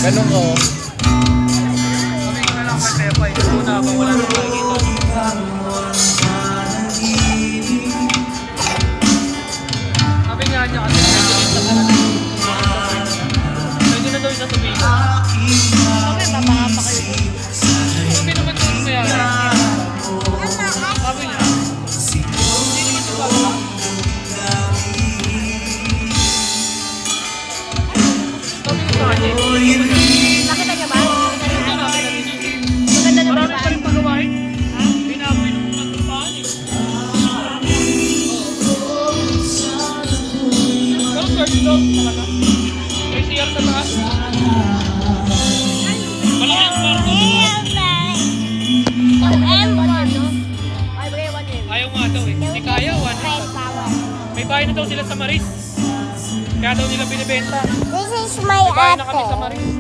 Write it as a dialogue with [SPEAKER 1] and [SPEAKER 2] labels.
[SPEAKER 1] Ganun ko.
[SPEAKER 2] Sabi ko na lang kay Pepay. Una ba wala nang makikita. Sabi nga niya kasi pwede rin sa talaga. Pwede na daw yung sasabihin.
[SPEAKER 3] Sabi, papahapa kayo.
[SPEAKER 2] Sabi naman doon kaya. Sabi niya. Hindi naman ito baba. Sabi ko sa kanya.
[SPEAKER 3] Nakita niyo ba?
[SPEAKER 2] Marami na rin yun.
[SPEAKER 3] Maganda na ba?
[SPEAKER 2] Marami pa rin pagawain. Binaboy nung natupaan eh. Pero third floor talaga. May CR sa taas. Malaki ang kwarto. Ayaw nga daw eh. Hindi kaya, 1. May bahay na daw sila sa Maris. Kaya daw nila binibenta.
[SPEAKER 4] This is my
[SPEAKER 2] May bahay na kami
[SPEAKER 4] ate.
[SPEAKER 2] sa Maris.